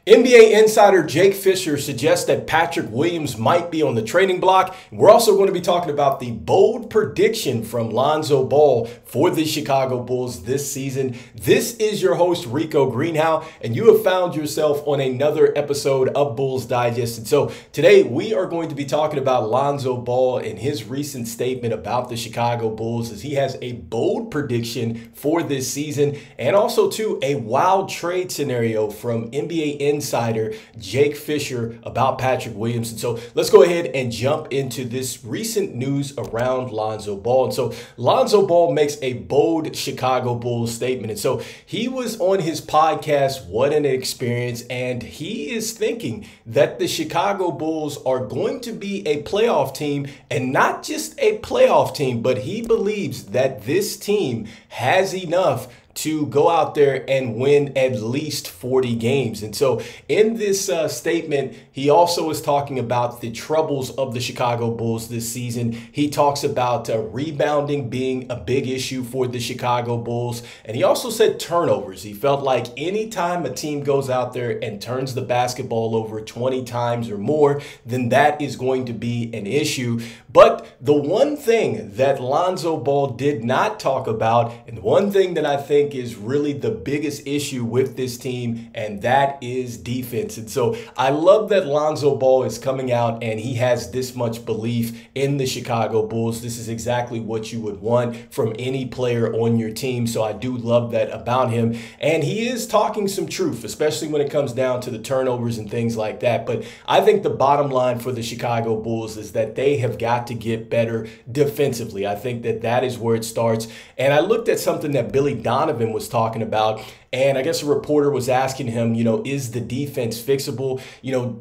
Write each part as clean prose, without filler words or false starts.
NBA insider Jake Fisher suggests that Patrick Williams might be on the trading block. We're also going to be talking about the bold prediction from Lonzo Ball for the Chicago Bulls this season. This is your host, Rico Greenhowe, and you have found yourself on another episode of Bulls Digest. And so today we are going to be talking about Lonzo Ball and his recent statement about the Chicago Bulls, as he has a bold prediction for this season, and also too a wild trade scenario from NBA insider Jake Fisher about Patrick Williams. And so let's go ahead and jump into this recent news around Lonzo Ball. And so Lonzo Ball makes a bold Chicago Bulls statement. And so he was on his podcast, What an Experience, and he is thinking that the Chicago Bulls are going to be a playoff team, and not just a playoff team, but he believes that this team has enough to go out there and win at least 40 games. And so in this statement, he also is talking about the troubles of the Chicago Bulls this season. He talks about rebounding being a big issue for the Chicago Bulls. And he also said turnovers. He felt like anytime a team goes out there and turns the basketball over 20 times or more, then that is going to be an issue. But the one thing that Lonzo Ball did not talk about, and one thing that I think is really the biggest issue with this team, and that is defense. And so I love that Lonzo Ball is coming out and he has this much belief in the Chicago Bulls. This is exactly what you would want from any player on your team. So I do love that about him. And he is talking some truth, especially when it comes down to the turnovers and things like that. But I think the bottom line for the Chicago Bulls is that they have got to get better defensively. I think that that is where it starts. And I looked at something that Donovan was talking about, and I guess a reporter was asking him, is the defense fixable?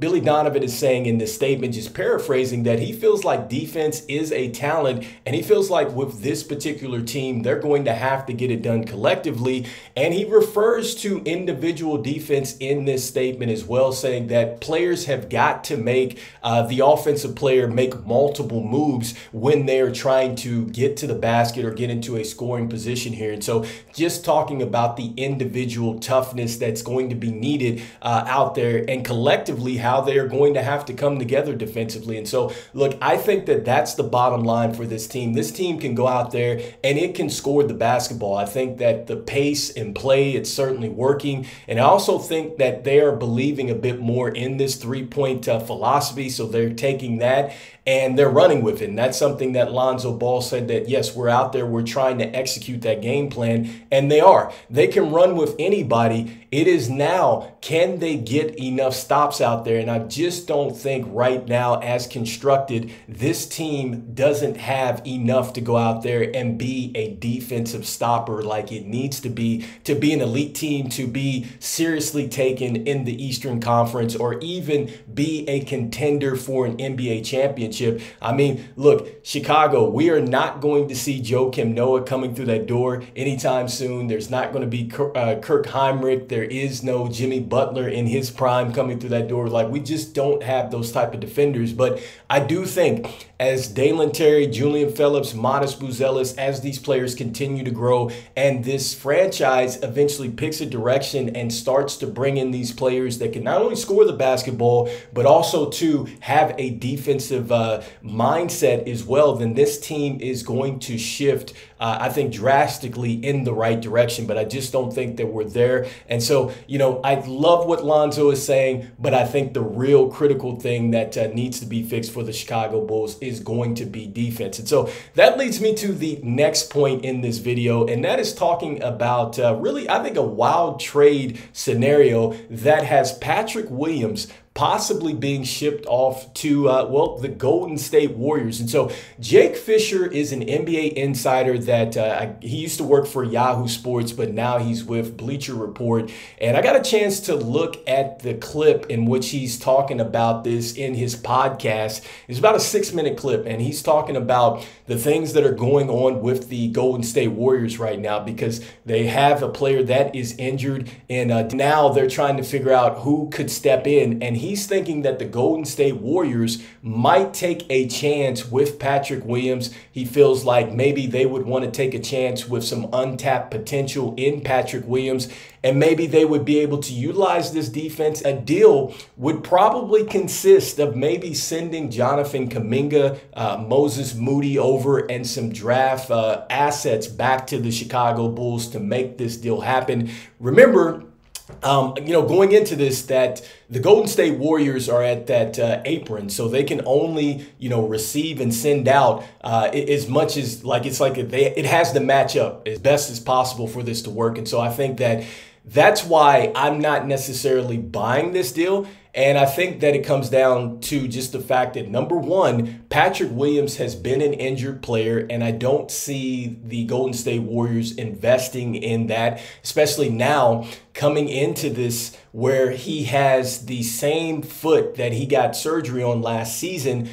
Billy Donovan is saying in this statement, just paraphrasing, that he feels like defense is a talent, and he feels like with this particular team, they're going to have to get it done collectively. And he refers to individual defense in this statement as well, saying that players have got to make the offensive player make multiple moves when they're trying to get to the basket or get into a scoring position here. And so just talking about the individual toughness that's going to be needed out there, and collectively how they are going to have to come together defensively. And so, look, I think that that's the bottom line for this team. This team can go out there and it can score the basketball. I think that the pace and play, it's certainly working. And I also think that they are believing a bit more in this three-point philosophy. So they're taking that and they're running with it. And that's something that Lonzo Ball said, that yes, we're out there, we're trying to execute that game plan, and they are. They can run with anybody. It is now, can they get enough stops out there? And I just don't think right now, as constructed, this team doesn't have enough to go out there and be a defensive stopper like it needs to be an elite team, to be seriously taken in the Eastern Conference, or even be a contender for an NBA championship. I mean, look, Chicago, we are not going to see Joakim Noah coming through that door anytime soon. There's not going to be Kirk Heinrich. There is no Jimmy Butler in his prime coming through that door. Like, we just don't have those type of defenders. But I do think as Dalen Terry, Julian Phillips, Modest Buzelis, as these players continue to grow and this franchise eventually picks a direction and starts to bring in these players that can not only score the basketball, but also to have a defensive mindset as well, then this team is going to shift, I think, drastically in the right direction. But I just don't think that we're there. And so, I love what Lonzo is saying, but I think the real critical thing that needs to be fixed for the Chicago Bulls is going to be defense. And so that leads me to the next point in this video, and that is talking about really, I think, a wild trade scenario that has Patrick Williams possibly being shipped off to, the Golden State Warriors. And so Jake Fisher is an NBA insider that he used to work for Yahoo Sports, but now he's with Bleacher Report. And I got a chance to look at the clip in which he's talking about this in his podcast. It's about a 6-minute clip, and he's talking about the things that are going on with the Golden State Warriors right now, because they have a player that is injured, and now they're trying to figure out who could step in. And he he's thinking that the Golden State Warriors might take a chance with Patrick Williams. He feels like maybe they would want to take a chance with some untapped potential in Patrick Williams, and maybe they would be able to utilize this defense. A deal would probably consist of maybe sending Donovan, Kuminga, Moses Moody over, and some draft assets back to the Chicago Bulls to make this deal happen. Remember, going into this, that the Golden State Warriors are at that apron, so they can only, receive and send out as much as it has to match up as best as possible for this to work. And so I think that's why I'm not necessarily buying this deal. And I think that it comes down to just the fact that, number one, Patrick Williams has been an injured player, and I don't see the Golden State Warriors investing in that, especially now coming into this where he has the same foot that he got surgery on last season.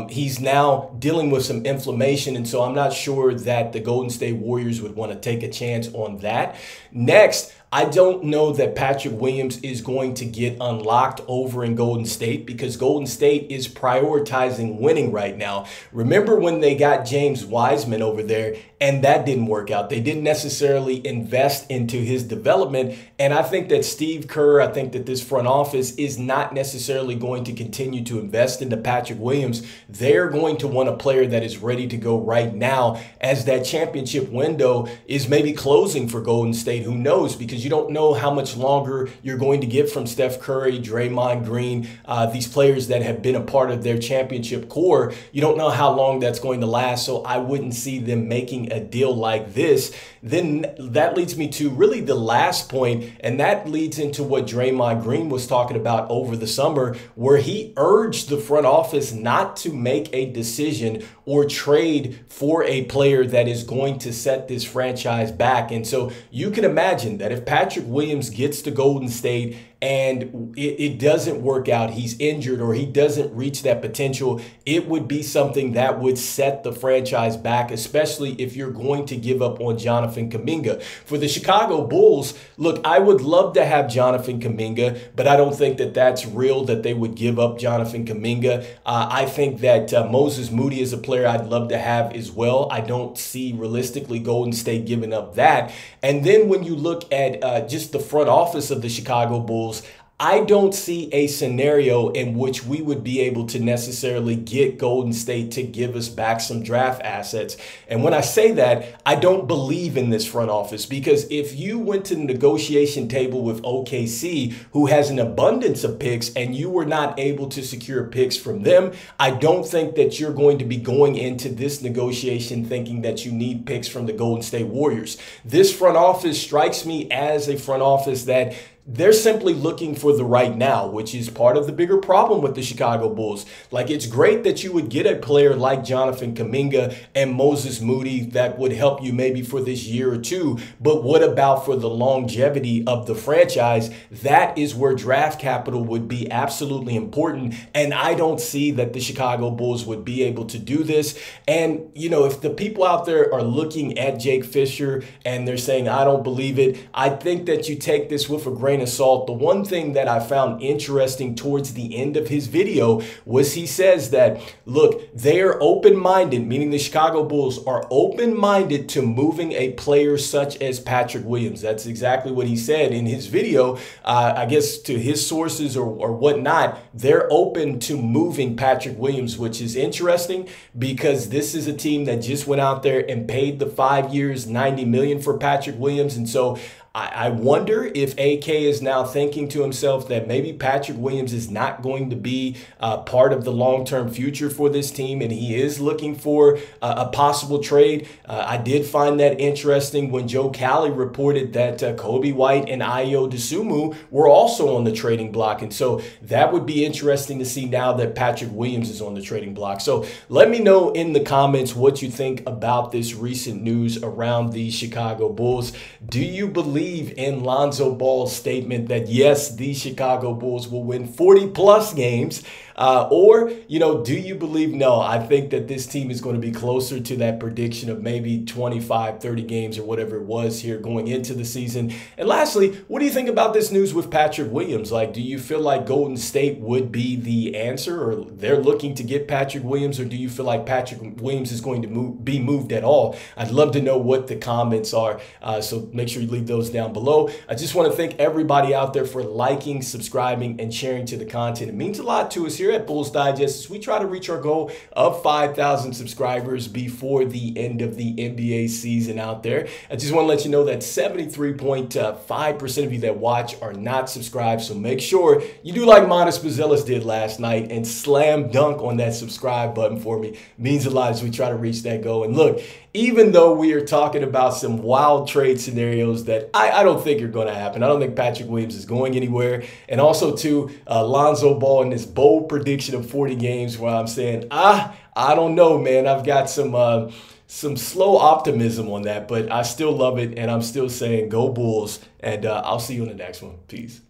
He's now dealing with some inflammation, and so I'm not sure that the Golden State Warriors would want to take a chance on that. Next, I don't know that Patrick Williams is going to get unlocked over in Golden State, because Golden State is prioritizing winning right now. Remember when they got James Wiseman over there and that didn't work out? They didn't necessarily invest into his development. And I think that Steve Kerr, I think that this front office is not necessarily going to continue to invest into Patrick Williams. They're going to want a player that is ready to go right now, as that championship window is maybe closing for Golden State. Who knows? Because you don't know how much longer you're going to get from Steph Curry, Draymond Green, these players that have been a part of their championship core. You don't know how long that's going to last, so I wouldn't see them making a deal like this. Then that leads me to really the last point, and that leads into what Draymond Green was talking about over the summer, where he urged the front office not to make a decision or trade for a player that is going to set this franchise back. And so you can imagine that if Patrick Williams gets to Golden State and it doesn't work out, he's injured, or he doesn't reach that potential, it would be something that would set the franchise back, especially if you're going to give up on Donovan Kuminga. For the Chicago Bulls, look, I would love to have Donovan Kuminga, but I don't think that that's real, that they would give up Donovan Kuminga. I think that Moses Moody is a player I'd love to have as well. I don't see realistically Golden State giving up that. And then when you look at just the front office of the Chicago Bulls, I don't see a scenario in which we would be able to necessarily get Golden State to give us back some draft assets. And when I say that, I don't believe in this front office, because if you went to the negotiation table with OKC, who has an abundance of picks, and you were not able to secure picks from them, I don't think that you're going to be going into this negotiation thinking that you need picks from the Golden State Warriors. This front office strikes me as a front office that they're simply looking for the right now, which is part of the bigger problem with the Chicago Bulls. Like, it's great that you would get a player like Donovan Kuminga and Moses Moody that would help you maybe for this year or two, but what about for the longevity of the franchise? That is where draft capital would be absolutely important, and I don't see that the Chicago Bulls would be able to do this. And, if the people out there are looking at Jake Fisher and they're saying, I don't believe it, I think that you take this with a grain of salt. The one thing that I found interesting towards the end of his video was he says that, look, they are open-minded, meaning the Chicago Bulls are open-minded to moving a player such as Patrick Williams. That's exactly what he said in his video. I guess to his sources or whatnot, they're open to moving Patrick Williams, which is interesting because this is a team that just went out there and paid the 5 years, $90 million for Patrick Williams. And so I wonder if AK is now thinking to himself that maybe Patrick Williams is not going to be part of the long-term future for this team, and he is looking for a possible trade. I did find that interesting when Joe Cali reported that Kobe White and Ayo Dosunmu were also on the trading block. And so that would be interesting to see now that Patrick Williams is on the trading block. So let me know in the comments what you think about this recent news around the Chicago Bulls. Do you believe in Lonzo Ball's statement that yes, the Chicago Bulls will win 40 plus games? Or, do you believe, no, I think that this team is going to be closer to that prediction of maybe 25, 30 games or whatever it was here going into the season. And lastly, what do you think about this news with Patrick Williams? Like, do you feel like Golden State would be the answer, or they're looking to get Patrick Williams, or do you feel like Patrick Williams is going to be moved at all? I'd love to know what the comments are, so make sure you leave those down below. I just want to thank everybody out there for liking, subscribing, and sharing to the content. It means a lot to us here at Bulls Digest as we try to reach our goal of 5,000 subscribers before the end of the NBA season out there. I just want to let you know that 73.5% of you that watch are not subscribed, so make sure you do like Modest Bazelis did last night and slam dunk on that subscribe button for me. It means a lot as we try to reach that goal. And look, even though we are talking about some wild trade scenarios that I don't think are going to happen. I don't think Patrick Williams is going anywhere. And also, too, Lonzo Ball in this bold prediction of 40 games where I'm saying, I don't know, man. I've got some slow optimism on that, but I still love it. And I'm still saying go Bulls. And I'll see you in the next one. Peace.